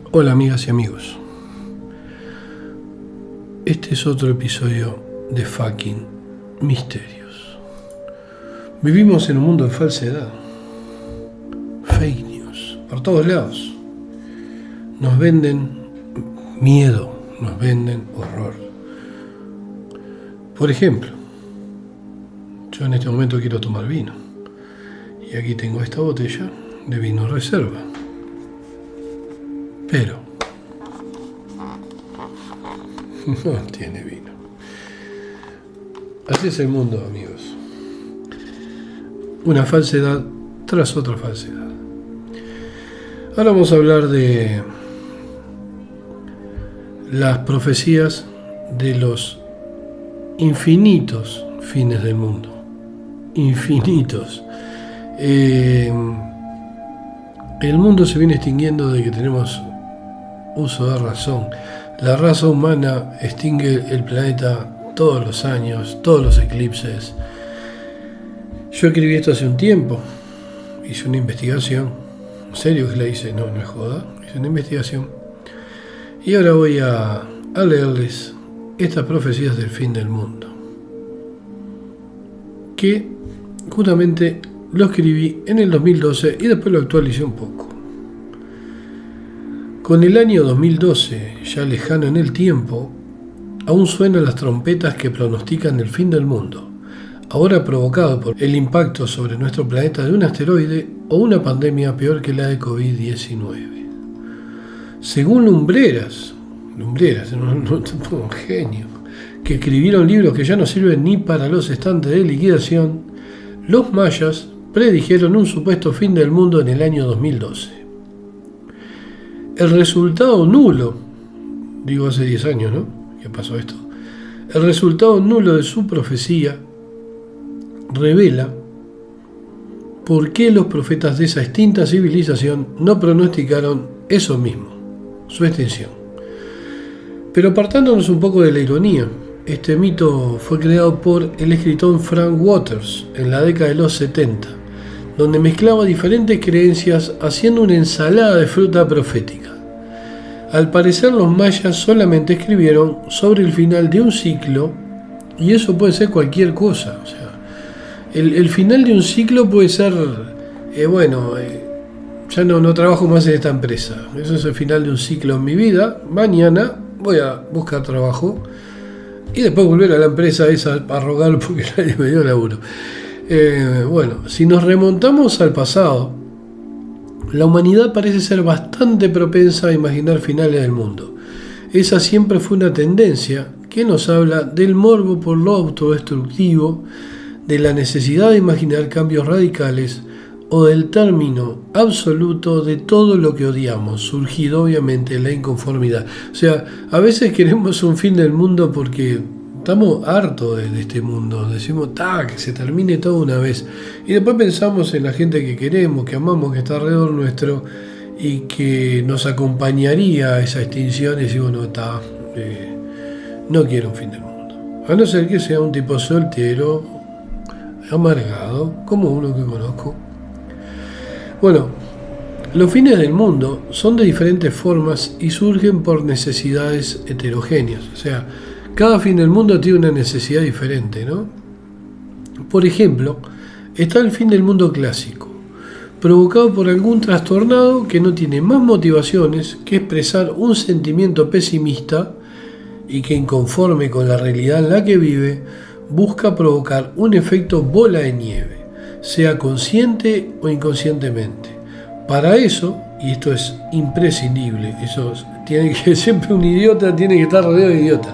Hola amigas y amigos, este es otro episodio de fucking misterios. Vivimos en un mundo de falsedad, fake news, por todos lados. Nos venden miedo, nos venden horror. Por ejemplo, yo en este momento quiero tomar vino y aquí tengo esta botella de vino reserva. Pero no tiene vino. Así es el mundo, amigos. Una falsedad tras otra falsedad. Ahora vamos a hablar de las profecías de los infinitos fines del mundo. Infinitos. El mundo se viene extinguiendo desde que tenemos uso de razón. La raza humana extingue el planeta todos los años, todos los eclipses. Yo escribí esto hace un tiempo, hice una investigación, en serio que la hice, no es joda, hice una investigación. Y ahora voy a leerles estas profecías del fin del mundo, que justamente lo escribí en el 2012 y después lo actualicé un poco. Con el año 2012, ya lejano en el tiempo, aún suenan las trompetas que pronostican el fin del mundo, ahora provocado por el impacto sobre nuestro planeta de un asteroide o una pandemia peor que la de COVID-19. Según lumbreras, un genio, que escribieron libros que ya no sirven ni para los estantes de liquidación, los mayas predijeron un supuesto fin del mundo en el año 2012. El resultado nulo, digo hace 10 años, ¿no? ¿Qué pasó esto? El resultado nulo de su profecía revela por qué los profetas de esa extinta civilización no pronosticaron eso mismo, su extinción. Pero apartándonos un poco de la ironía, este mito fue creado por el escritor Frank Waters en la década de los 70, donde mezclaba diferentes creencias haciendo una ensalada de fruta profética. Al parecer los mayas solamente escribieron sobre el final de un ciclo, y eso puede ser cualquier cosa. O sea, el final de un ciclo puede ser, ya no trabajo más en esta empresa, eso es el final de un ciclo en mi vida, mañana voy a buscar trabajo y después volver a la empresa esa a rogar porque nadie me dio laburo. Si nos remontamos al pasado, la humanidad parece ser bastante propensa a imaginar finales del mundo. Esa siempre fue una tendencia que nos habla del morbo por lo autodestructivo, de la necesidad de imaginar cambios radicales o del término absoluto de todo lo que odiamos, surgido obviamente de la inconformidad. O sea, a veces queremos un fin del mundo porque estamos hartos de este mundo, decimos que se termine todo una vez, y después pensamos en la gente que queremos, que amamos, que está alrededor nuestro y que nos acompañaría a esa extinción, y decimos no quiero un fin del mundo, a no ser que sea un tipo soltero, amargado, como uno que conozco. Bueno, los fines del mundo son de diferentes formas y surgen por necesidades heterogéneas, o sea, cada fin del mundo tiene una necesidad diferente, ¿no? Por ejemplo, está el fin del mundo clásico, provocado por algún trastornado que no tiene más motivaciones que expresar un sentimiento pesimista y que, inconforme con la realidad en la que vive, busca provocar un efecto bola de nieve, sea consciente o inconscientemente. Para eso, y esto es imprescindible, siempre un idiota tiene que estar rodeado de idiotas.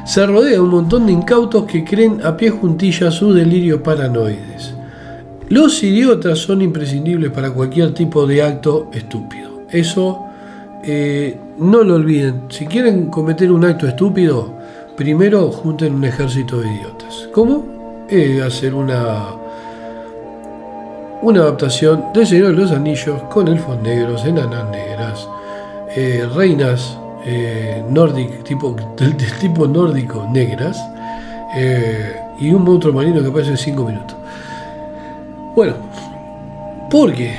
Se rodea un montón de incautos que creen a pie juntillas sus delirios paranoides. Los idiotas son imprescindibles para cualquier tipo de acto estúpido. Eso no lo olviden. Si quieren cometer un acto estúpido, primero junten un ejército de idiotas. ¿Cómo? Hacer una adaptación del Señor de los Anillos con elfos negros, enanas negras, reinas del tipo nórdico negras, y un monstruo marino que aparece en 5 minutos. Bueno, porque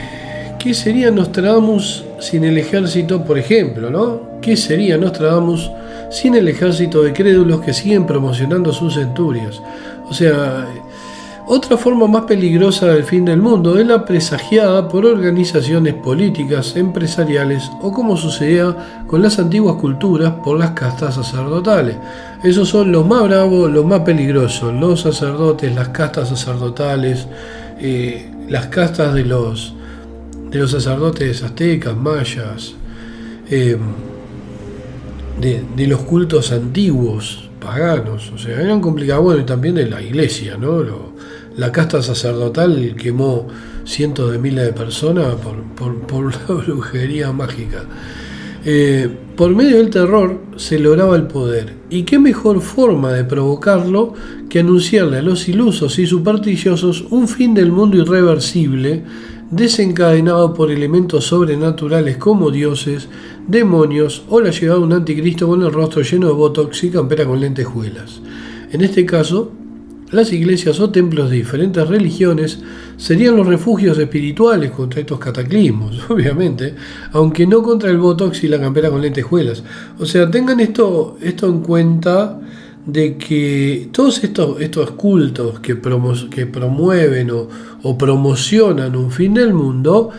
¿qué sería Nostradamus sin el ejército, por ejemplo, ¿no? ¿Qué sería Nostradamus sin el ejército de crédulos que siguen promocionando sus centurias? O sea, otra forma más peligrosa del fin del mundo es la presagiada por organizaciones políticas, empresariales o, como sucedía con las antiguas culturas, por las castas sacerdotales. Esos son los más bravos, los más peligrosos, los sacerdotes, las castas sacerdotales, las castas de los sacerdotes aztecas, mayas, de los cultos antiguos, paganos. O sea, eran complicados. Bueno, y también de la iglesia, ¿no? La casta sacerdotal quemó cientos de miles de personas por la brujería mágica. Por medio del terror se lograba el poder. ¿Y qué mejor forma de provocarlo que anunciarle a los ilusos y supersticiosos un fin del mundo irreversible, desencadenado por elementos sobrenaturales como dioses, demonios o la llegada de un anticristo con el rostro lleno de botox y campera con lentejuelas? En este caso, las iglesias o templos de diferentes religiones serían los refugios espirituales contra estos cataclismos, obviamente, aunque no contra el botox y la campera con lentejuelas. O sea, tengan esto en cuenta, de que todos estos cultos que promueven o promocionan un fin del mundo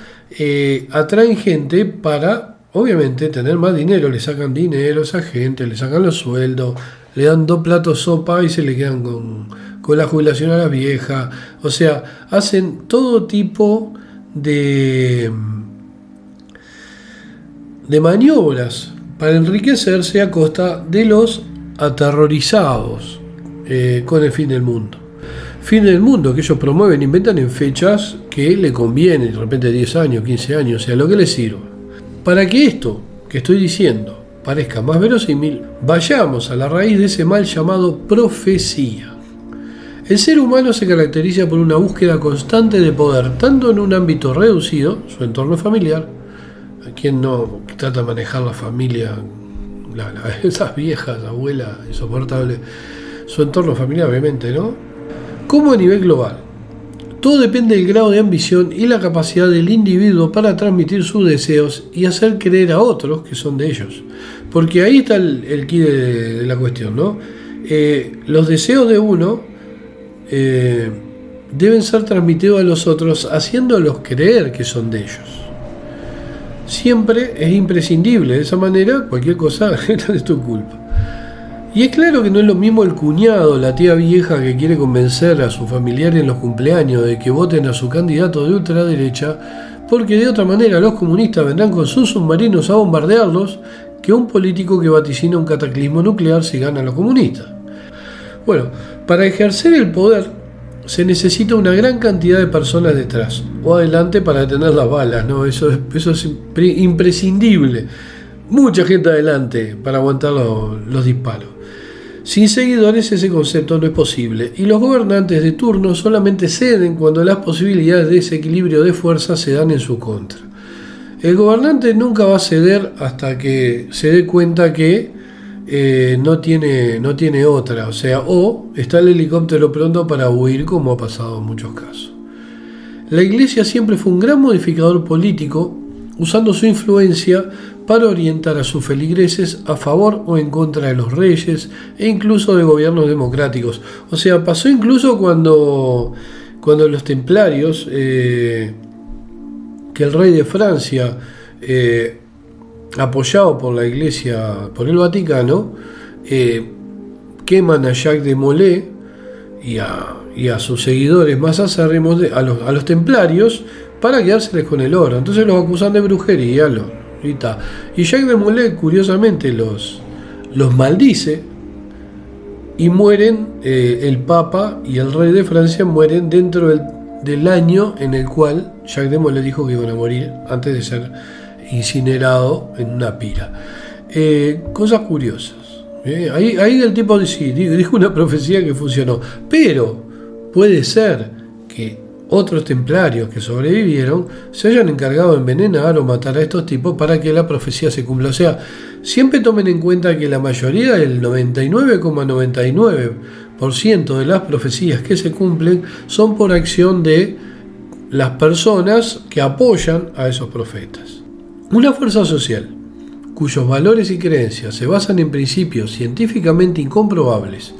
atraen gente para, obviamente, tener más dinero. Le sacan dinero a esa gente, le sacan los sueldos, le dan 2 platos de sopa y se le quedan con la jubilación a la vieja. O sea, hacen todo tipo de maniobras para enriquecerse a costa de los aterrorizados con el fin del mundo. Fin del mundo que ellos promueven, inventan en fechas que le conviene, de repente 10 años, 15 años, o sea, lo que les sirva. Para que esto que estoy diciendo parezca más verosímil, vayamos a la raíz de ese mal llamado profecía. El ser humano se caracteriza por una búsqueda constante de poder, tanto en un ámbito reducido, su entorno familiar. ¿A quién no trata de manejar la familia? Esas viejas, abuelas, insoportables, su entorno familiar, obviamente, ¿no? Como a nivel global. Todo depende del grado de ambición y la capacidad del individuo para transmitir sus deseos y hacer creer a otros que son de ellos. Porque ahí está el quid de la cuestión, ¿no? Los deseos de uno deben ser transmitidos a los otros, haciéndolos creer que son de ellos. Siempre es imprescindible, de esa manera cualquier cosa es tu culpa. Y es claro que no es lo mismo el cuñado, la tía vieja que quiere convencer a sus familiares en los cumpleaños de que voten a su candidato de ultraderecha, porque de otra manera los comunistas vendrán con sus submarinos a bombardearlos, que un político que vaticina un cataclismo nuclear si gana a los comunistas. Bueno, para ejercer el poder se necesita una gran cantidad de personas detrás o adelante para detener las balas, ¿no? Eso es imprescindible. Mucha gente adelante para aguantar los disparos. Sin seguidores ese concepto no es posible, y los gobernantes de turno solamente ceden cuando las posibilidades de desequilibrio de fuerza se dan en su contra. El gobernante nunca va a ceder hasta que se dé cuenta que no tiene otra, o sea, o está el helicóptero pronto para huir, como ha pasado en muchos casos. La Iglesia siempre fue un gran modificador político, usando su influencia para orientar a sus feligreses a favor o en contra de los reyes e incluso de gobiernos democráticos. O sea, pasó incluso cuando los templarios, que el rey de Francia, apoyado por la Iglesia, por el Vaticano, queman a Jacques de Molay y a sus seguidores más acérrimos, a los templarios, para quedárseles con el oro. Entonces los acusan de brujería, y Jacques de Molay, curiosamente, los maldice, y mueren, el Papa y el rey de Francia mueren dentro del año en el cual Jacques de Molay dijo que iban a morir, antes de ser incinerado en una pira. Cosas curiosas. Ahí el tipo dijo una profecía que funcionó, pero puede ser que otros templarios que sobrevivieron se hayan encargado de envenenar o matar a estos tipos para que la profecía se cumpla. O sea, siempre tomen en cuenta que la mayoría, el 99,99% de las profecías que se cumplen son por acción de las personas que apoyan a esos profetas. Una fuerza social cuyos valores y creencias se basan en principios científicamente incomprobables,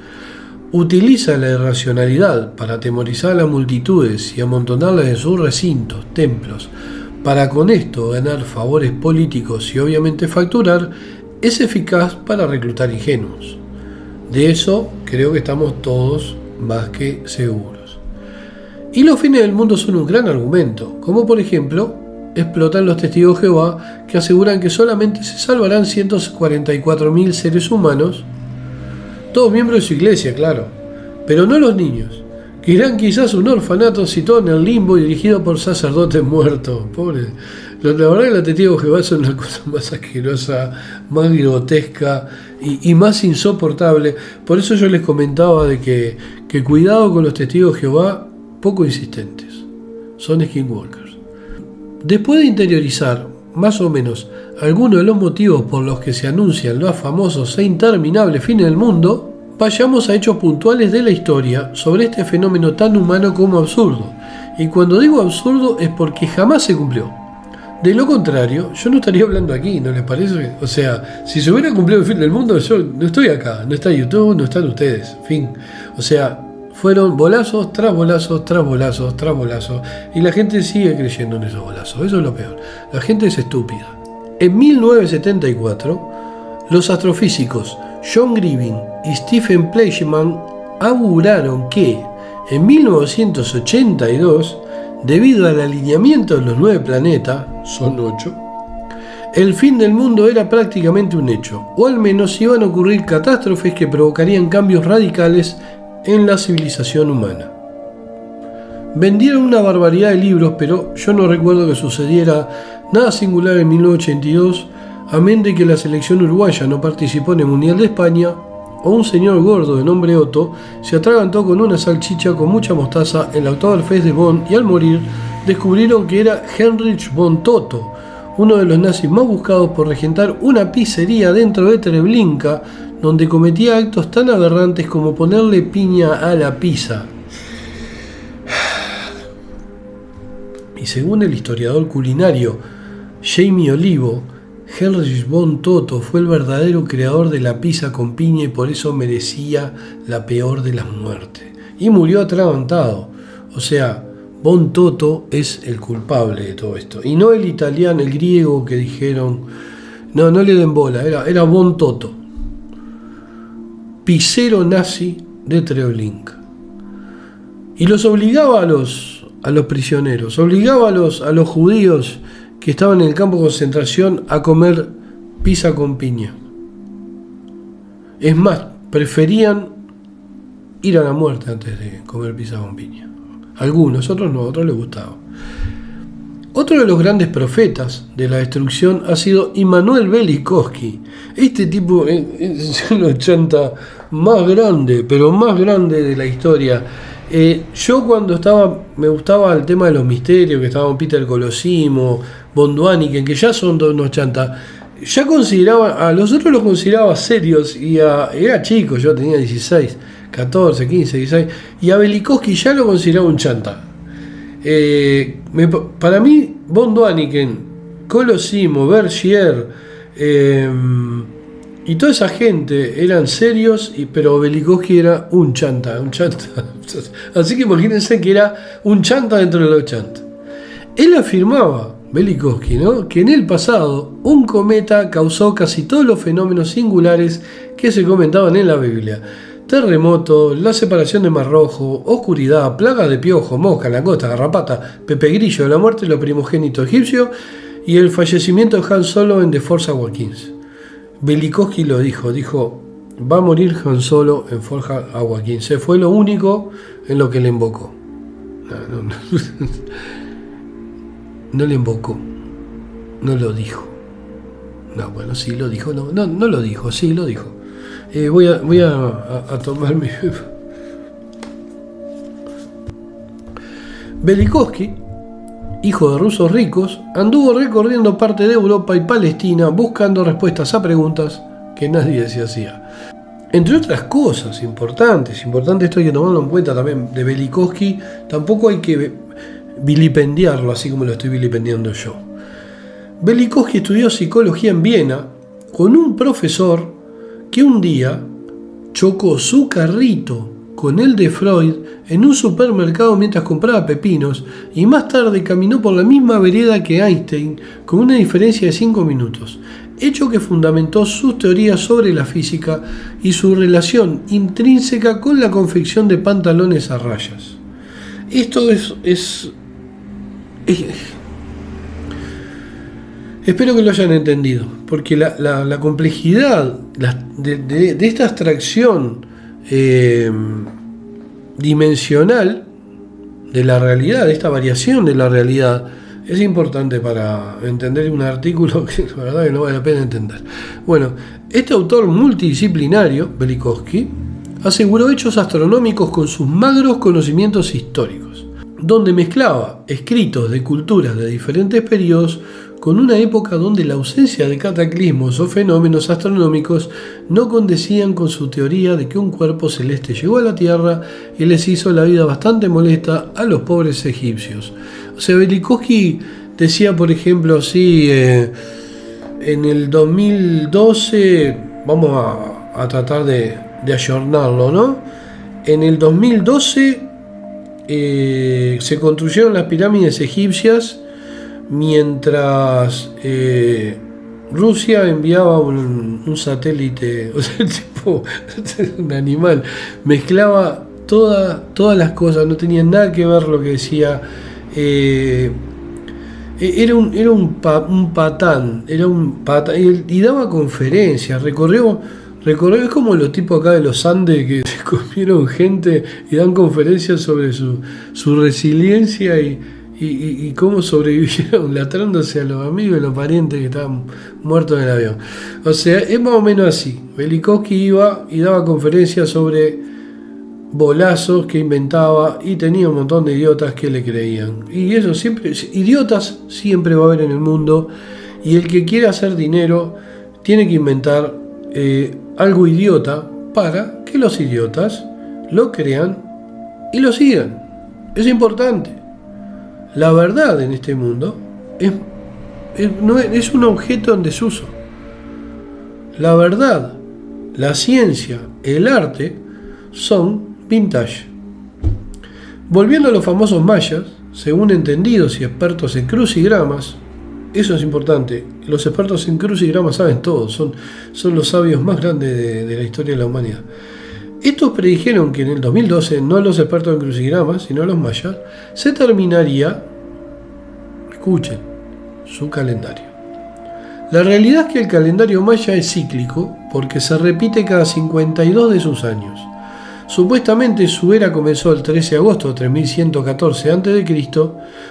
utiliza la irracionalidad para atemorizar a las multitudes y amontonarlas en sus recintos, templos, para con esto ganar favores políticos y obviamente facturar, es eficaz para reclutar ingenuos. De eso creo que estamos todos más que seguros. Y los fines del mundo son un gran argumento, como por ejemplo explotan los testigos de Jehová, que aseguran que solamente se salvarán 144.000 seres humanos, todos miembros de su iglesia, claro, pero no los niños, que irán quizás a un orfanato situado en el limbo y dirigido por sacerdotes muertos. Pobres. La verdad que los testigos de Jehová son la cosa más asquerosa, más grotesca y más insoportable. Por eso yo les comentaba de que cuidado con los testigos de Jehová, poco insistentes. Son skinwalkers. Después de interiorizar, más o menos, algunos de los motivos por los que se anuncian los famosos e interminables fines del mundo, vayamos a hechos puntuales de la historia sobre este fenómeno tan humano como absurdo. Y cuando digo absurdo es porque jamás se cumplió. De lo contrario, yo no estaría hablando aquí, ¿no les parece? O sea, si se hubiera cumplido el fin del mundo, yo no estoy acá, no está YouTube, no están ustedes, fin. O sea, fueron bolazos tras bolazos, tras bolazos, tras bolazos, y la gente sigue creyendo en esos bolazos. Eso es lo peor. La gente es estúpida. En 1974, los astrofísicos John Griffin y Stephen Fleischmann auguraron que en 1982, debido al alineamiento de los 9 planetas, son 8, el fin del mundo era prácticamente un hecho, o al menos iban a ocurrir catástrofes que provocarían cambios radicales en la civilización humana. Vendieron una barbaridad de libros, pero yo no recuerdo que sucediera nada singular en 1982, a menos de que la selección uruguaya no participó en el Mundial de España, o un señor gordo de nombre Otto se atragantó con una salchicha con mucha mostaza en la Oktoberfest de Bonn y al morir descubrieron que era Heinrich von Toto, uno de los nazis más buscados por regentar una pizzería dentro de Treblinka, donde cometía actos tan aberrantes como ponerle piña a la pizza. Y según el historiador culinario Jamie Olivo, Heinrich von Toto fue el verdadero creador de la pizza con piña y por eso merecía la peor de las muertes. Y murió atragantado. O sea, von Toto es el culpable de todo esto. Y no el italiano, el griego que dijeron, no le den bola, era von Toto. Pizzero nazi de Treblinka. Y los obligaba a los prisioneros, obligaba a los judíos que estaban en el campo de concentración a comer pizza con piña. Es más, preferían ir a la muerte antes de comer pizza con piña. Algunos, otros no, a otros les gustaba. Otro de los grandes profetas de la destrucción ha sido Immanuel Velikovsky. Este tipo es el 80 más grande, pero más grande de la historia. Yo cuando me gustaba el tema de los misterios, que estaban Peter Colosimo, von Däniken, que ya son todos unos chantas, ya consideraba, a los otros los consideraba serios, y era chico, yo tenía 16, 14, 15, 16, y a Velikovsky ya lo consideraba un chanta. Para mí, von Däniken, Colosimo, Bergier, y toda esa gente eran serios, pero Velikovsky era un chanta. Así que imagínense que era un chanta dentro de los chantas. Él afirmaba, Velikovsky, ¿no?, que en el pasado un cometa causó casi todos los fenómenos singulares que se comentaban en la Biblia. Terremoto, la separación de Mar Rojo, oscuridad, plagas de piojo, mosca, langosta, garrapata, Pepe Grillo, la muerte de los primogénitos egipcios y el fallecimiento de Han Solo en The Force Awakens. Velikovsky lo dijo, va a morir Han Solo en Force Awakens. Fue lo único en lo que le invocó. No le invocó, no lo dijo. No, bueno, sí lo dijo, no lo dijo, sí lo dijo. Voy a tomar mi... Velikovsky, hijo de rusos ricos, anduvo recorriendo parte de Europa y Palestina buscando respuestas a preguntas que nadie se hacía. Entre otras cosas importantes, esto hay que tomarlo en cuenta también, de Velikovsky, tampoco hay que vilipendiarlo así como lo estoy vilipendiando yo. Velikovsky estudió psicología en Viena con un profesor que un día chocó su carrito con el de Freud en un supermercado mientras compraba pepinos y más tarde caminó por la misma vereda que Einstein con una diferencia de 5 minutos, hecho que fundamentó sus teorías sobre la física y su relación intrínseca con la confección de pantalones a rayas. Esto es espero que lo hayan entendido, porque la complejidad de esta abstracción dimensional de la realidad, de esta variación de la realidad, es importante para entender un artículo que la verdad que no vale la pena entender. Bueno, este autor multidisciplinario, Velikovsky, aseguró hechos astronómicos con sus magros conocimientos históricos, donde mezclaba escritos de culturas de diferentes periodos con una época donde la ausencia de cataclismos o fenómenos astronómicos no condecían con su teoría de que un cuerpo celeste llegó a la Tierra y les hizo la vida bastante molesta a los pobres egipcios. O sea, Velikovsky decía, por ejemplo, así, en el 2012, vamos a tratar de ayornarlo, ¿no? En el 2012 se construyeron las pirámides egipcias mientras Rusia enviaba un satélite, o sea, tipo un animal, mezclaba todas las cosas, no tenía nada que ver lo que decía. Era un patán y daba conferencias, recorrió, es como los tipos acá de los Andes que se comieron gente y dan conferencias sobre su resiliencia y cómo sobrevivieron latrándose a los amigos y los parientes que estaban muertos en el avión. O sea, es más o menos así. Velikovsky iba y daba conferencias sobre bolazos que inventaba y tenía un montón de idiotas que le creían. Y eso siempre, idiotas siempre va a haber en el mundo, y el que quiere hacer dinero tiene que inventar algo idiota para que los idiotas lo crean y lo sigan. Es importante. La verdad en este mundo es un objeto en desuso. La verdad, la ciencia, el arte son vintage. Volviendo a los famosos mayas, según entendidos y expertos en crucigramas, eso es importante, los expertos en crucigramas saben todo, son los sabios más grandes de la historia de la humanidad. Estos predijeron que en el 2012, no los expertos en crucigramas, sino los mayas, se terminaría, escuchen, su calendario. La realidad es que el calendario maya es cíclico porque se repite cada 52 de sus años. Supuestamente su era comenzó el 13 de agosto de 3114 a.C.,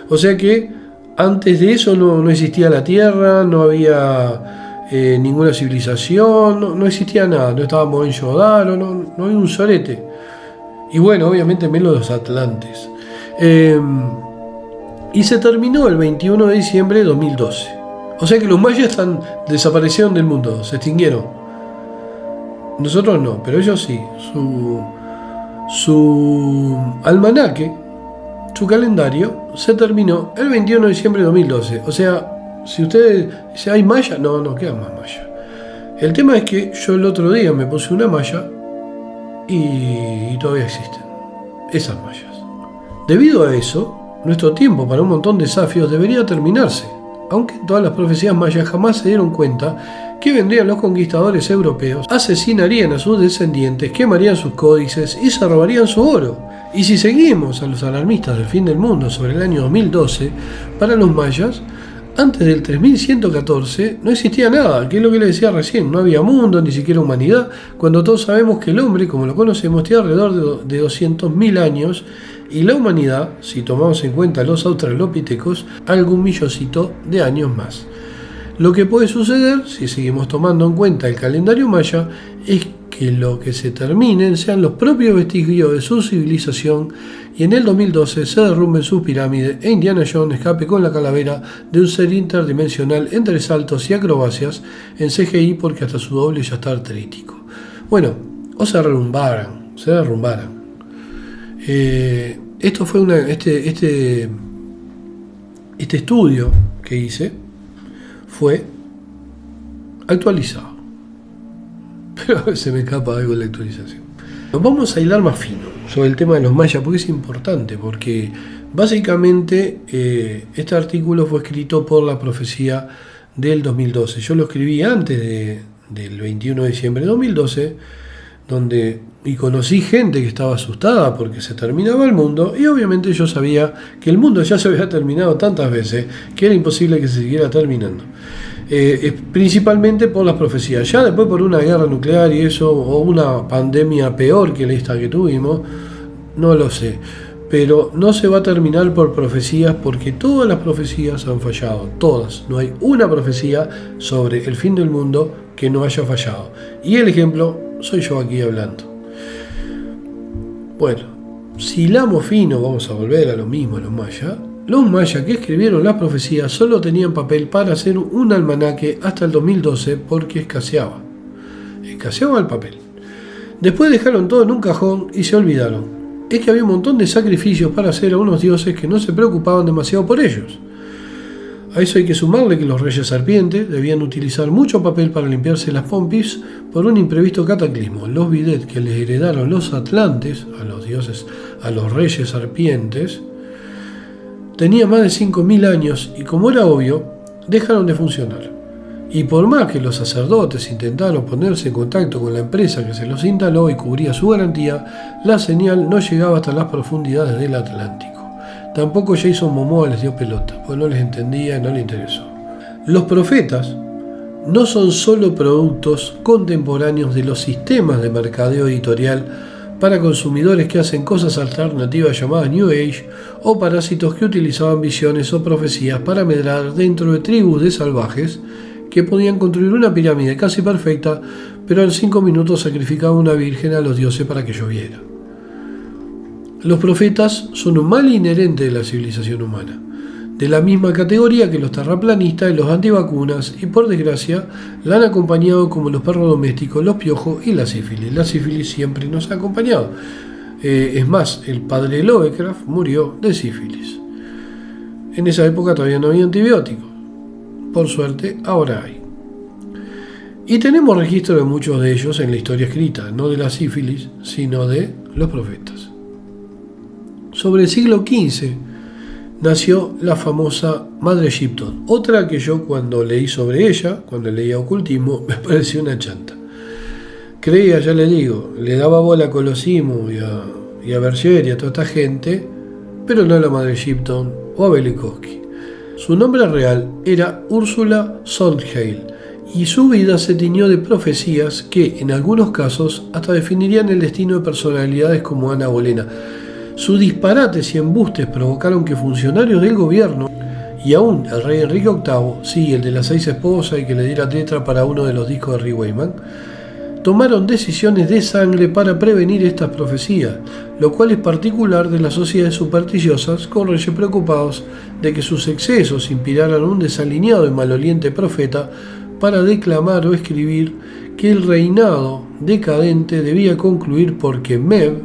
o sea que antes de eso no existía la Tierra, no había ninguna civilización, no existía nada, no estaba Mohenjo-Daro, no había un sorete. Y bueno, obviamente menos los atlantes. Y se terminó el 21 de diciembre de 2012. O sea que los mayas desaparecieron del mundo, se extinguieron. Nosotros no, pero ellos sí. Su almanaque, su calendario, se terminó el 21 de diciembre de 2012. O sea, si ustedes dicen, ¿hay maya? No queda más maya. El tema es que yo el otro día me puse una malla y todavía existen esas mallas. Debido a eso, nuestro tiempo para un montón de desafios debería terminarse, aunque todas las profecías mayas jamás se dieron cuenta que vendrían los conquistadores europeos, asesinarían a sus descendientes, quemarían sus códices y se robarían su oro. Y si seguimos a los alarmistas del fin del mundo sobre el año 2012, para los mayas, antes del 3114 no existía nada, que es lo que les decía recién, no había mundo, ni siquiera humanidad, cuando todos sabemos que el hombre, como lo conocemos, tiene alrededor de 200.000 años, y la humanidad, si tomamos en cuenta los australopitecos, algún milloncito de años más. Lo que puede suceder, si seguimos tomando en cuenta el calendario maya, es que lo que se terminen sean los propios vestigios de su civilización y en el 2012 se derrumben sus pirámides e Indiana Jones escape con la calavera de un ser interdimensional entre saltos y acrobacias en CGI porque hasta su doble ya está artrítico. Bueno, o se derrumbaran. Esto fue este estudio que hice fue actualizado. Pero a veces me escapa algo de la actualización. Vamos a hilar más fino sobre el tema de los mayas, porque es importante, porque básicamente este artículo fue escrito por la profecía del 2012. Yo lo escribí antes del 21 de diciembre de 2012, y conocí gente que estaba asustada porque se terminaba el mundo, y obviamente yo sabía que el mundo ya se había terminado tantas veces que era imposible que se siguiera terminando. Principalmente por las profecías. Ya después por una guerra nuclear y eso, o una pandemia peor que esta que tuvimos, no lo sé. Pero no se va a terminar por profecías, porque todas las profecías han fallado, todas. No hay una profecía sobre el fin del mundo que no haya fallado. Y el ejemplo soy yo aquí hablando. Bueno, si hilamos fino, vamos a volver a lo mismo, a los mayas. Los mayas que escribieron las profecías solo tenían papel para hacer un almanaque hasta el 2012 porque escaseaba el papel. Después dejaron todo en un cajón y se olvidaron. Es que había un montón de sacrificios para hacer a unos dioses que no se preocupaban demasiado por ellos. A eso hay que sumarle que los reyes serpientes debían utilizar mucho papel para limpiarse las pompis por un imprevisto cataclismo. Los bidets que les heredaron los atlantes, a los reyes serpientes, tenía más de 5.000 años y, como era obvio, dejaron de funcionar. Y por más que los sacerdotes intentaron ponerse en contacto con la empresa que se los instaló y cubría su garantía, la señal no llegaba hasta las profundidades del Atlántico. Tampoco Jason Momoa les dio pelota, pues no les entendía y no les interesó. Los profetas no son solo productos contemporáneos de los sistemas de mercadeo editorial para consumidores que hacen cosas alternativas llamadas New Age, o parásitos que utilizaban visiones o profecías para medrar dentro de tribus de salvajes que podían construir una pirámide casi perfecta, pero en 5 minutos sacrificaban una virgen a los dioses para que lloviera. Los profetas son un mal inherente de la civilización humana, de la misma categoría que los terraplanistas y los antivacunas, y por desgracia la han acompañado como los perros domésticos, los piojos y la sífilis. La sífilis siempre nos ha acompañado. Es más, el padre de Lovecraft murió de sífilis. En esa época todavía no había antibióticos. Por suerte, ahora hay. Y tenemos registro de muchos de ellos en la historia escrita, no de la sífilis, sino de los profetas. Sobre el siglo XV nació la famosa Madre Shipton, otra que yo cuando leí sobre ella, cuando leía ocultismo, me pareció una chanta. Creía, ya le digo, le daba bola a Colosimo y a Berger y a toda esta gente, pero no a la Madre Shipton o a Velikovsky. Su nombre real era Úrsula Sondheim, y su vida se tiñó de profecías que, en algunos casos, hasta definirían el destino de personalidades como Ana Bolena. Sus disparates y embustes provocaron que funcionarios del gobierno, y aún el rey Enrique VIII, sí, el de las 6 esposas y que le diera tetra para uno de los discos de Rick Wakeman, tomaron decisiones de sangre para prevenir estas profecías, lo cual es particular de las sociedades supersticiosas, con reyes preocupados de que sus excesos inspiraran a un desalineado y maloliente profeta para declamar o escribir que el reinado decadente debía concluir porque Mev,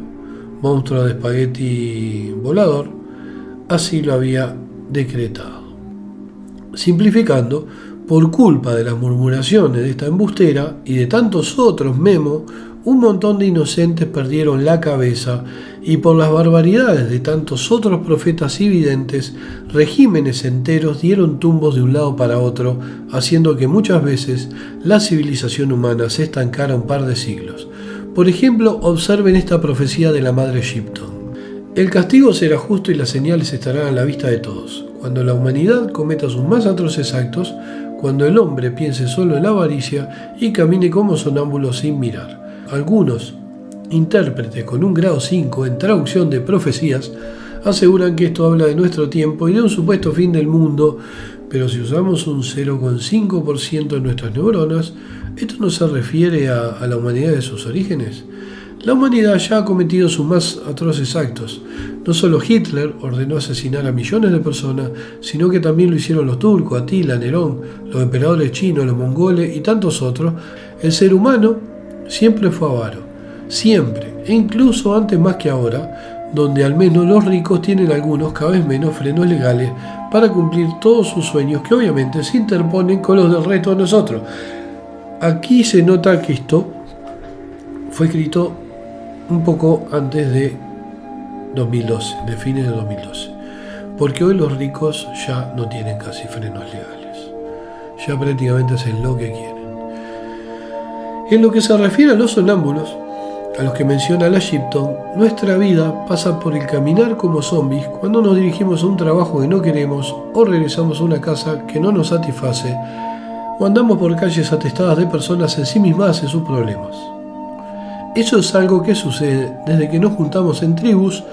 monstruo de espagueti volador, así lo había decretado. Simplificando, por culpa de las murmuraciones de esta embustera y de tantos otros memos, un montón de inocentes perdieron la cabeza, y por las barbaridades de tantos otros profetas y videntes, regímenes enteros dieron tumbos de un lado para otro, haciendo que muchas veces la civilización humana se estancara un par de siglos. Por ejemplo, observen esta profecía de la Madre Shipton. El castigo será justo y las señales estarán a la vista de todos. Cuando la humanidad cometa sus más atroces actos, cuando el hombre piense solo en la avaricia y camine como sonámbulo sin mirar. Algunos intérpretes con un grado 5 en traducción de profecías aseguran que esto habla de nuestro tiempo y de un supuesto fin del mundo, pero si usamos un 0,5% de nuestras neuronas, ¿esto no se refiere a la humanidad de sus orígenes? La humanidad ya ha cometido sus más atroces actos. No solo Hitler ordenó asesinar a millones de personas, sino que también lo hicieron los turcos, Atila, Nerón, los emperadores chinos, los mongoles y tantos otros. El ser humano siempre fue avaro, siempre, e incluso antes más que ahora, donde al menos los ricos tienen algunos, cada vez menos, frenos legales para cumplir todos sus sueños, que obviamente se interponen con los del resto de nosotros. Aquí se nota que esto fue escrito un poco antes de 2012, de fines de 2012, porque hoy los ricos ya no tienen casi frenos legales, ya prácticamente hacen lo que quieren. En lo que se refiere a los sonámbulos, a los que menciona la Shipton, nuestra vida pasa por el caminar como zombies cuando nos dirigimos a un trabajo que no queremos, o regresamos a una casa que no nos satisface, o andamos por calles atestadas de personas ensimismadas en sus problemas. Eso es algo que sucede desde que nos juntamos en tribus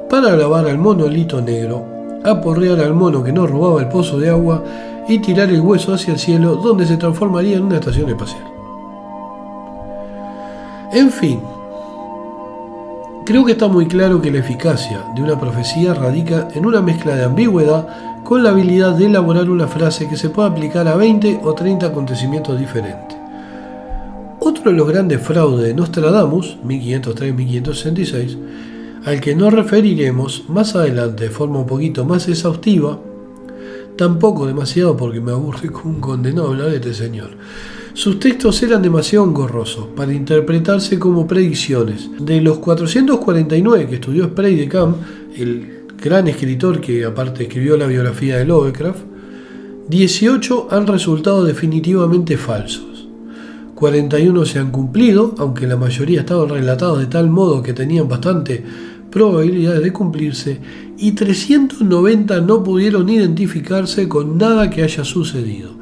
para grabar al monolito negro, aporrear al mono que nos robaba el pozo de agua y tirar el hueso hacia el cielo, donde se transformaría en una estación espacial. En fin, creo que está muy claro que la eficacia de una profecía radica en una mezcla de ambigüedad con la habilidad de elaborar una frase que se pueda aplicar a 20 o 30 acontecimientos diferentes. Otro de los grandes fraudes de Nostradamus, 1503-1566, al que nos referiremos más adelante de forma un poquito más exhaustiva, tampoco demasiado porque me aburre como un condenado hablar de este señor. Sus textos eran demasiado engorrosos para interpretarse como predicciones. De los 449 que estudió Spray de Camp, el gran escritor que aparte escribió la biografía de Lovecraft, 18 han resultado definitivamente falsos. 41 se han cumplido, aunque la mayoría estaban relatados de tal modo que tenían bastante probabilidades de cumplirse, y 390 no pudieron identificarse con nada que haya sucedido.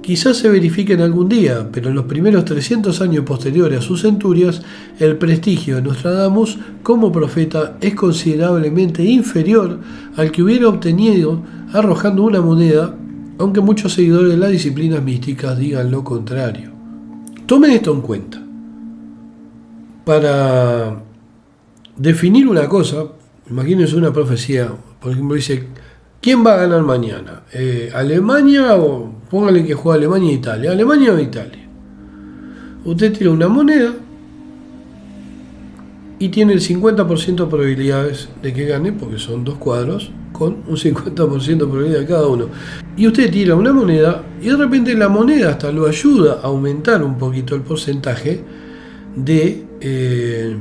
Quizás se verifiquen algún día, pero en los primeros 300 años posteriores a sus centurias, el prestigio de Nostradamus como profeta es considerablemente inferior al que hubiera obtenido arrojando una moneda, aunque muchos seguidores de las disciplinas místicas digan lo contrario. Tomen esto en cuenta. Para definir una cosa, imagínense una profecía, por ejemplo, dice, ¿quién va a ganar mañana? ¿Alemania o póngale que juega Alemania e Italia? ¿Alemania o Italia? Usted tira una moneda y tiene el 50% de probabilidades de que gane, porque son dos cuadros, con un 50% de probabilidad de cada uno. Y usted tira una moneda y de repente la moneda hasta lo ayuda a aumentar un poquito el porcentaje de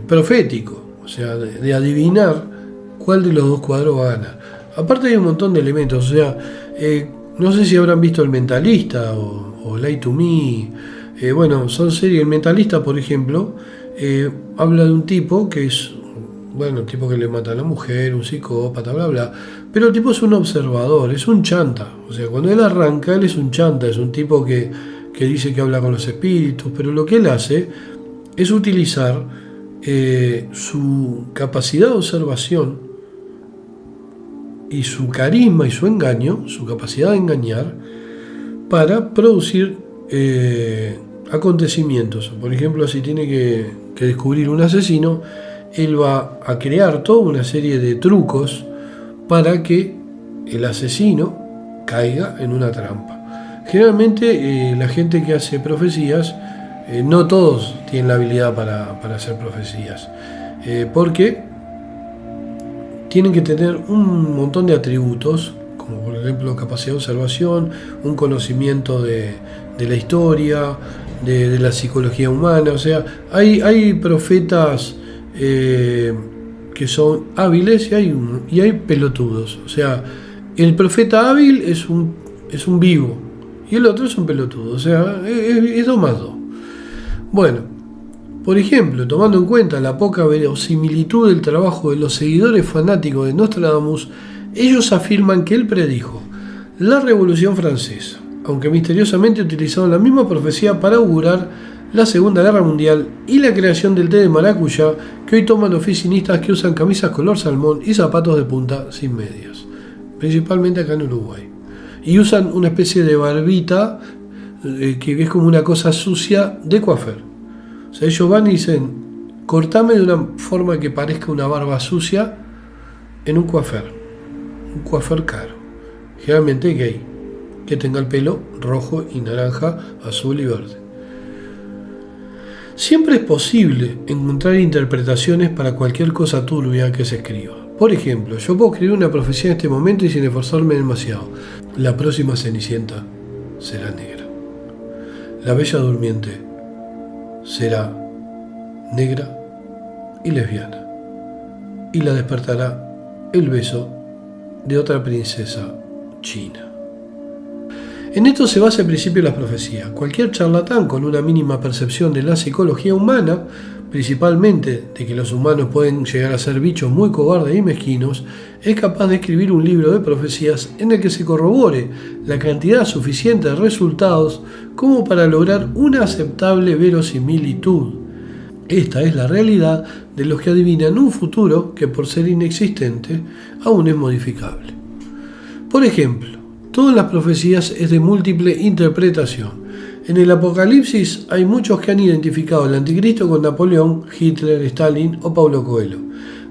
profético, o sea, de adivinar cuál de los dos cuadros va a ganar. Aparte hay un montón de elementos, o sea, no sé si habrán visto El Mentalista o Lie to Me, bueno, son series. El Mentalista, por ejemplo, habla de un tipo que es, bueno, un tipo que le mata a la mujer, un psicópata, bla, bla, pero el tipo es un observador, es un chanta, o sea, cuando él arranca, él es un chanta, es un tipo que dice que habla con los espíritus, pero lo que él hace es utilizar su capacidad de observación y su carisma y su engaño, su capacidad de engañar, para producir acontecimientos. Por ejemplo, si tiene que descubrir un asesino, él va a crear toda una serie de trucos para que el asesino caiga en una trampa. Generalmente la gente que hace profecías, no todos tienen la habilidad para hacer profecías, porque tienen que tener un montón de atributos, como por ejemplo capacidad de observación, un conocimiento de la historia, de la psicología humana. O sea, hay profetas que son hábiles y hay pelotudos. O sea, el profeta hábil es un vivo y el otro es un pelotudo. O sea, es 2 más 2. Bueno, por ejemplo, tomando en cuenta la poca verosimilitud del trabajo de los seguidores fanáticos de Nostradamus, ellos afirman que él predijo la Revolución Francesa, aunque misteriosamente utilizaron la misma profecía para augurar la Segunda Guerra Mundial y la creación del té de maracuyá que hoy toman oficinistas que usan camisas color salmón y zapatos de punta sin medias, principalmente acá en Uruguay, y usan una especie de barbita que es como una cosa sucia de coafer. O sea, ellos van y dicen, cortame de una forma que parezca una barba sucia en un coafer caro, generalmente gay, que tenga el pelo rojo y naranja, azul y verde. Siempre es posible encontrar interpretaciones para cualquier cosa turbia que se escriba. Por ejemplo, yo puedo escribir una profecía en este momento y sin esforzarme demasiado. La próxima Cenicienta será negra. La Bella Durmiente será negra y lesbiana. Y la despertará el beso de otra princesa china. En esto se basa el principio de la profecía. Cualquier charlatán con una mínima percepción de la psicología humana, principalmente de que los humanos pueden llegar a ser bichos muy cobardes y mezquinos, es capaz de escribir un libro de profecías en el que se corrobore la cantidad suficiente de resultados como para lograr una aceptable verosimilitud. Esta es la realidad de los que adivinan un futuro que, por ser inexistente, aún es modificable. Por ejemplo, todas las profecías es de múltiple interpretación. En el Apocalipsis hay muchos que han identificado al anticristo con Napoleón, Hitler, Stalin o Paulo Coelho,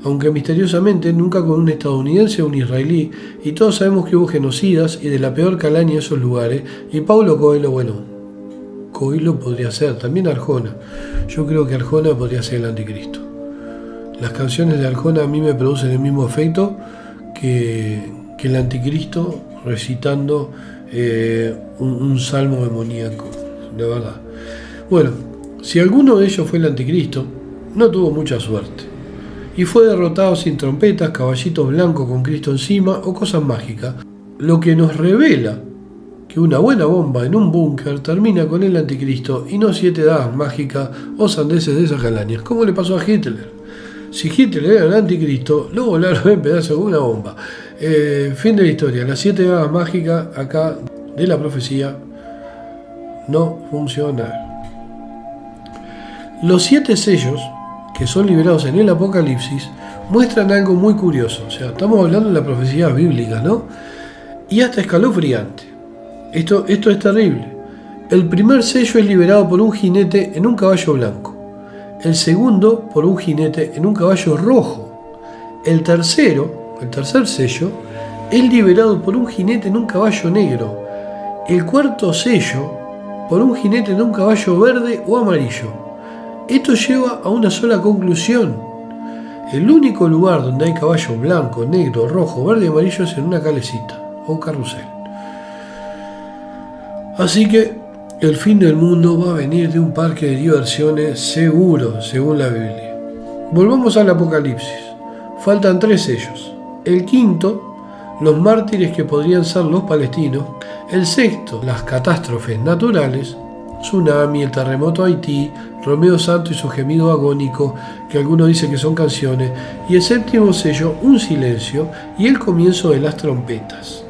aunque misteriosamente nunca con un estadounidense o un israelí, y todos sabemos que hubo genocidas y de la peor calaña en esos lugares, y Paulo Coelho, bueno, Coelho podría ser, también Arjona. Yo creo que Arjona podría ser el anticristo. Las canciones de Arjona a mí me producen el mismo efecto que el anticristo recitando un salmo demoníaco, de verdad. Bueno, si alguno de ellos fue el anticristo, no tuvo mucha suerte y fue derrotado sin trompetas, caballitos blancos con Cristo encima o cosas mágicas, lo que nos revela que una buena bomba en un búnker termina con el anticristo y no 7 dagas mágicas o sandeces de esas calañas, como le pasó a Hitler. Si Hitler era el anticristo, lo volaron en pedazos con una bomba. Fin de la historia. Las 7 dagas mágicas acá de la profecía no funcionaron. Los 7 sellos que son liberados en el Apocalipsis muestran algo muy curioso. O sea, estamos hablando de la profecía bíblica, ¿no? Y hasta escalofriante. Esto es terrible. El primer sello es liberado por un jinete en un caballo blanco. El segundo por un jinete en un caballo rojo. El tercer sello, es liberado por un jinete en un caballo negro. El cuarto sello por un jinete en un caballo verde o amarillo. Esto lleva a una sola conclusión. El único lugar donde hay caballo blanco, negro, rojo, verde y amarillo es en una calecita o un carrusel. Así que el fin del mundo va a venir de un parque de diversiones seguro, según la Biblia. Volvamos al Apocalipsis. Faltan 3 sellos. El quinto, los mártires que podrían ser los palestinos. El sexto, las catástrofes naturales. Tsunami, el terremoto de Haití, Romeo Santo y su gemido agónico, que algunos dicen que son canciones. Y el séptimo sello, un silencio y el comienzo de las trompetas.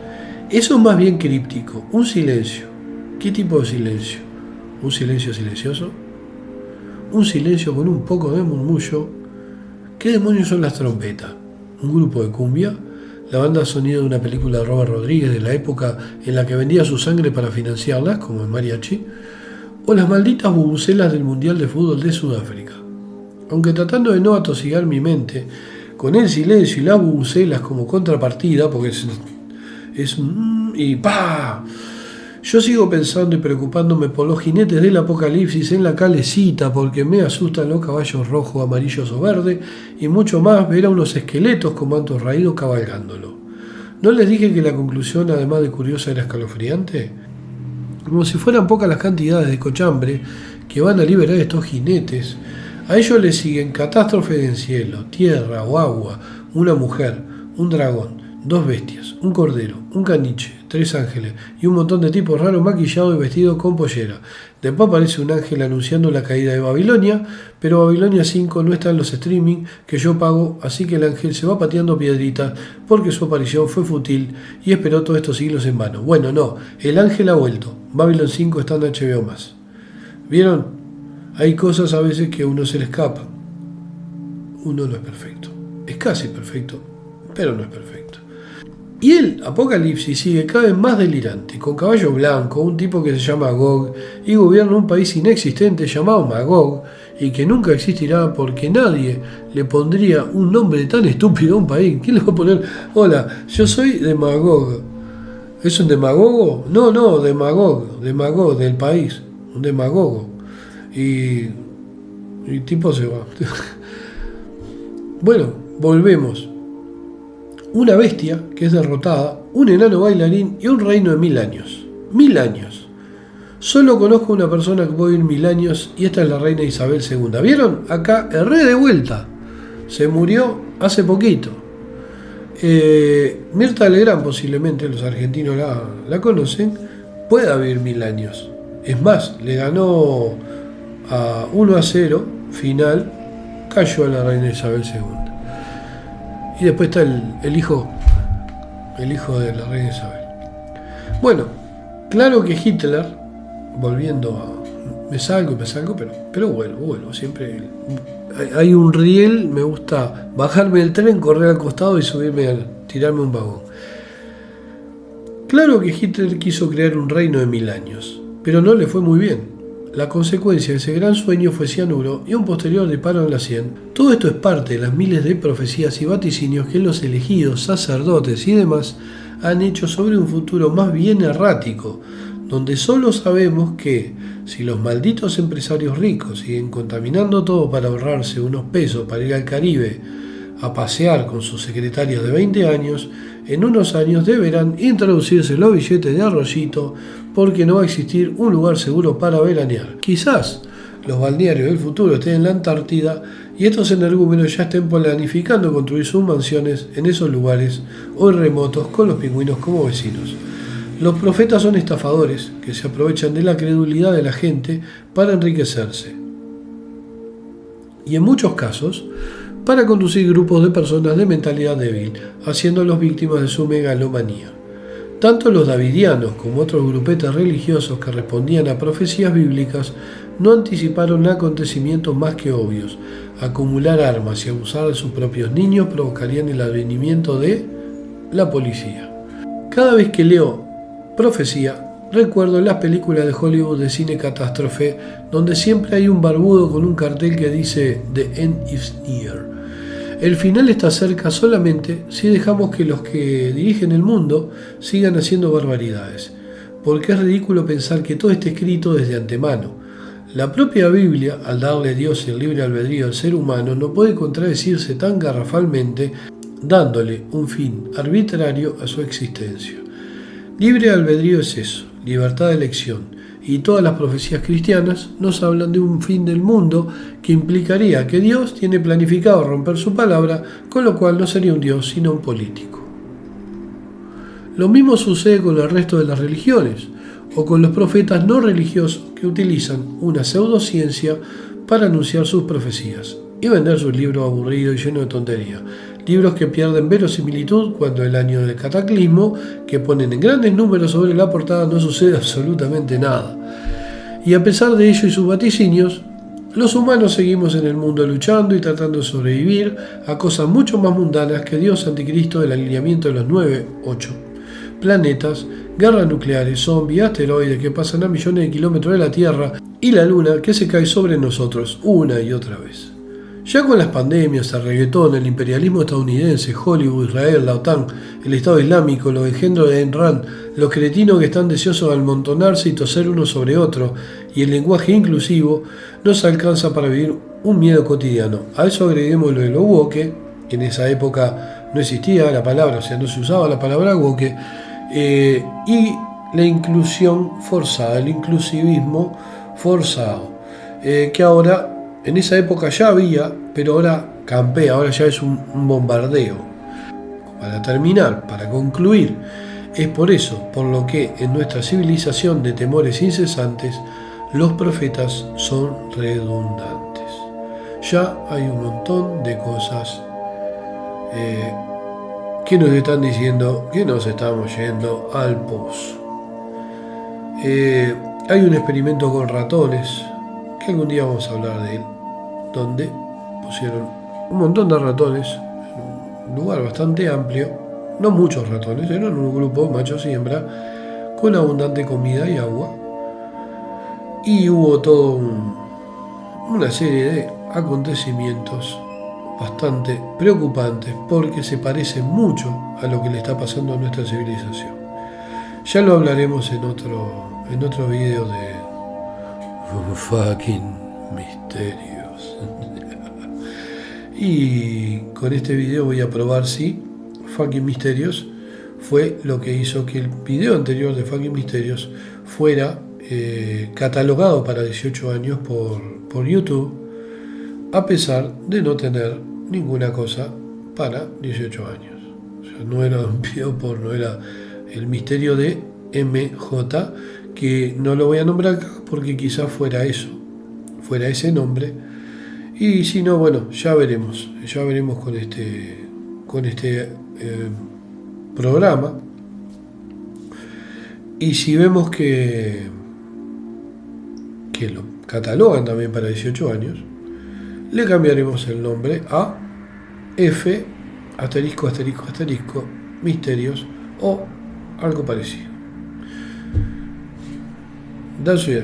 Eso es más bien críptico, un silencio. ¿Qué tipo de silencio? ¿Un silencio silencioso? ¿Un silencio con un poco de murmullo? ¿Qué demonios son las trompetas? ¿Un grupo de cumbia? ¿La banda de sonido de una película de Robert Rodríguez de la época en la que vendía su sangre para financiarlas, como en Mariachi? ¿O las malditas bubucelas del Mundial de Fútbol de Sudáfrica? Aunque tratando de no atosigar mi mente, con el silencio y las bubucelas como contrapartida, porque es y ¡pa! Yo sigo pensando y preocupándome por los jinetes del Apocalipsis en la calecita, porque me asustan los caballos rojos, amarillos o verdes, y mucho más ver a unos esqueletos con mantos raídos cabalgándolo. ¿No les dije que la conclusión, además de curiosa, era escalofriante? Como si fueran pocas las cantidades de cochambre que van a liberar estos jinetes, a ellos les siguen catástrofes en cielo, tierra o agua, una mujer, un dragón, 2 bestias, un cordero, un caniche, 3 ángeles y un montón de tipos raros maquillados y vestidos con pollera. Después aparece un ángel anunciando la caída de Babilonia, pero Babilonia 5 no está en los streaming que yo pago, así que el ángel se va pateando piedritas porque su aparición fue fútil y esperó todos estos siglos en vano. Bueno, no, el ángel ha vuelto. Babylon 5 está en HBO+. ¿Vieron? Hay cosas a veces que a uno se le escapa. Uno no es perfecto. Es casi perfecto, pero no es perfecto. Y el Apocalipsis sigue cada vez más delirante, con caballo blanco, un tipo que se llama Gog, y gobierna un país inexistente llamado Magog, y que nunca existirá porque nadie le pondría un nombre tan estúpido a un país. ¿Quién le va a poner? Hola, yo soy de Magog. ¿Es un demagogo? No, demagog, del país, un demagogo. Y el tipo se va. Bueno, volvemos. una bestia que es derrotada, un enano bailarín y un reino de 1000 años. 1000 años. Solo conozco a una persona que puede vivir 1000 años y esta es la reina Isabel II. ¿Vieron? Acá erré de vuelta. Se murió hace poquito. Mirta Legrand, posiblemente los argentinos la conocen, pueda vivir 1000 años. Es más, le ganó a 1-0 final, cayó a la reina Isabel II. Y después está el hijo de la reina Isabel. Bueno, claro que Hitler, volviendo a... Me salgo, pero vuelvo. Siempre hay un riel, me gusta bajarme del tren, correr al costado y tirarme un vagón. Claro que Hitler quiso crear un reino de 1000 años, pero no le fue muy bien. La consecuencia de ese gran sueño fue cianuro y un posterior disparo en la sien. Todo esto es parte de las miles de profecías y vaticinios que los elegidos, sacerdotes y demás han hecho sobre un futuro más bien errático, donde solo sabemos que, si los malditos empresarios ricos siguen contaminando todo para ahorrarse unos pesos para ir al Caribe a pasear con sus secretarios de 20 años, en unos años deberán introducirse los billetes de arroyito porque no va a existir un lugar seguro para veranear. Quizás los balnearios del futuro estén en la Antártida y estos energúmenos ya estén planificando construir sus mansiones en esos lugares hoy remotos con los pingüinos como vecinos. Los profetas son estafadores que se aprovechan de la credulidad de la gente para enriquecerse. Y en muchos casos, para conducir grupos de personas de mentalidad débil, haciéndolos víctimas de su megalomanía. Tanto los davidianos como otros grupetes religiosos que respondían a profecías bíblicas no anticiparon acontecimientos más que obvios. Acumular armas y abusar de sus propios niños provocarían el advenimiento de la policía. Cada vez que leo profecía, recuerdo las películas de Hollywood de cine catástrofe, donde siempre hay un barbudo con un cartel que dice "The end is near". El final está cerca solamente si dejamos que los que dirigen el mundo sigan haciendo barbaridades, porque es ridículo pensar que todo esté escrito desde antemano. La propia Biblia, al darle a Dios el libre albedrío al ser humano, no puede contradecirse tan garrafalmente, dándole un fin arbitrario a su existencia. Libre albedrío es eso, libertad de elección, y todas las profecías cristianas nos hablan de un fin del mundo que implicaría que Dios tiene planificado romper su palabra, con lo cual no sería un Dios sino un político. Lo mismo sucede con el resto de las religiones, o con los profetas no religiosos que utilizan una pseudociencia para anunciar sus profecías y vender sus libros aburridos y llenos de tontería. Libros que pierden verosimilitud cuando el año del cataclismo, que ponen en grandes números sobre la portada, no sucede absolutamente nada. Y a pesar de ello y sus vaticinios, los humanos seguimos en el mundo luchando y tratando de sobrevivir a cosas mucho más mundanas que Dios anticristo, del alineamiento de los 8 planetas, guerras nucleares, zombies, asteroides que pasan a millones de kilómetros de la Tierra y la Luna que se cae sobre nosotros una y otra vez. Ya con las pandemias, el reggaetón, el imperialismo estadounidense, Hollywood, Israel, la OTAN, el Estado Islámico, los engendros de Ayn Rand, los cretinos que están deseosos de amontonarse y toser uno sobre otro, y el lenguaje inclusivo, nos alcanza para vivir un miedo cotidiano. A eso agreguemos lo de lo woke, que en esa época no existía la palabra, o sea, no se usaba la palabra woke, y la inclusión forzada, el inclusivismo forzado, que ahora... En esa época ya había, pero ahora campea, ahora ya es un bombardeo. Para terminar, para concluir, es por eso, por lo que en nuestra civilización de temores incesantes, los profetas son redundantes. Ya hay un montón de cosas que nos están diciendo que nos estamos yendo al pozo. Hay un experimento con ratones, que algún día vamos a hablar de él, donde pusieron un montón de ratones en un lugar bastante amplio, no muchos ratones, eran un grupo, machos y hembra, con abundante comida y agua, y hubo toda una serie de acontecimientos bastante preocupantes porque se parece mucho a lo que le está pasando a nuestra civilización. Ya lo hablaremos en otro video de fucking misterios. Y con este video voy a probar si Fucking Misterios fue lo que hizo que el video anterior de Fucking Misterios fuera catalogado para 18 años por YouTube, a pesar de no tener ninguna cosa para 18 años. O sea, no era un video porno, era el misterio de MJ, que no lo voy a nombrar acá porque quizás fuera eso, fuera ese nombre. Y si no, bueno, ya veremos con este programa. Y si vemos que lo catalogan también para 18 años, le cambiaremos el nombre a F asterisco asterisco asterisco misterios o algo parecido. Dazo y